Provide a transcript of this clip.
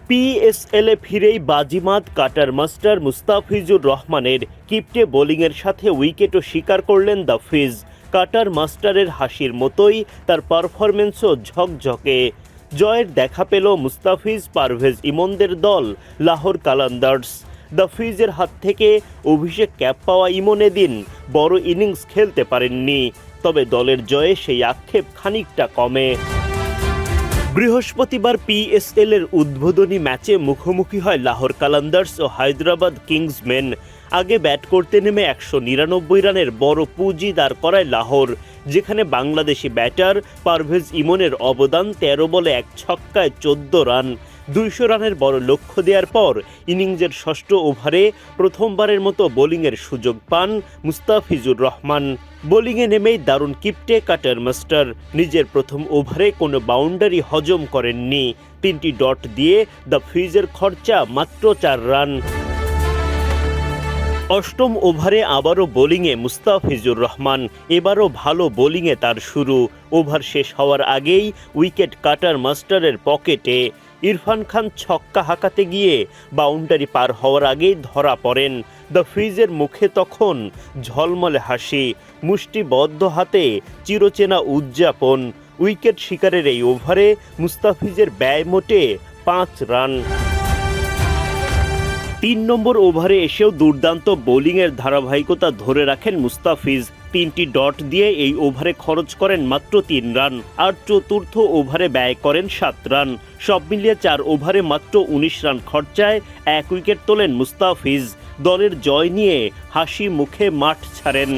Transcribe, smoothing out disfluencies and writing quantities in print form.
পিএসএলে ফিরেই বাজিমাত cutter master Mustafizur রহমানের। কিপ্টে বোলিংয়ের সাথে উইকেটও শিকার করলেন দ্য ফিজ। কাটার মাস্টারের হাসির মতোই তার পারফরম্যান্সও ঝকঝকে। জয়ের দেখা পেল মুস্তাফিজ পারভেজ ইমনদের দল লাহোর কালান্দার্স। দ্য ফিজের হাত থেকে অভিষেক ক্যাপ পাওয়া ইমন এদিন বড় ইনিংস খেলতে পারেননি, তবে দলের জয়ে সেই আক্ষেপ খানিকটা কমে। বৃহস্পতিবার পিএসএল এর উদ্বোধনী ম্যাচে মুখোমুখি হয় লাহোর কালান্দার্স ও হায়দ্রাবাদ কিংসম্যান। আগে ব্যাট করতে নেমে 199 রানের বড় পুঁজি দাঁড় করায় লাহোর, যেখানে বাংলাদেশি ব্যাটার পারভেজ ইমনের অবদান 13 বলে 1 ছক্কায় 14 রান। 200 রানের বড় লক্ষ্য দেওয়ার পর ইনিংসের ষষ্ঠ ওভারে প্রথমবারের মতো বোলিংয়ের সুযোগ পান মুস্তাফিজুর রহমান। বোলিংয়ে নেমেই দারুণ কিপ্টে কাটার মাস্টার। নিজের প্রথম ওভারে কোনো বাউন্ডারি হজম করেননি। 3টি ডট দিয়ে দ্য ফিজের খরচা মাত্র 4 রান। অষ্টম ওভারে আবারও বোলিংয়ে মুস্তাফিজুর রহমান। এবারও ভালো বোলিংয়ে তার শুরু। ওভার শেষ হওয়ার আগেই উইকেট কাটার মাস্টারের পকেটে। ইরফান খান ছক্কা হাঁকাতে গিয়ে বাউন্ডারি পার হওয়ার আগেই ধরা পড়েন। দ্য ফিজের মুখে তখন ঝলমলে হাসি, মুষ্টিবদ্ধ হাতে চিরচেনা উদযাপন। উইকেট শিকারের এই ওভারে মুস্তাফিজের ব্যয় মোটে 5 রান। 3 নম্বর ওভারে এসেও দুর্দান্ত বোলিংয়ের ধারাবাহিকতা ধরে রাখেন মুস্তাফিজ। 3টি ডট দিয়ে এই ওভারে খরচ করেন মাত্র 3 রান, আর চতুর্থ ওভারে ব্যয় করেন 7 রান। সব মিলিয়ে 4 ওভারে মাত্র 19 রান খরচায় 1 উইকেট তোলেন মুস্তাফিজ। দলের জয় নিয়ে হাসি মুখে মাঠ ছাড়েন।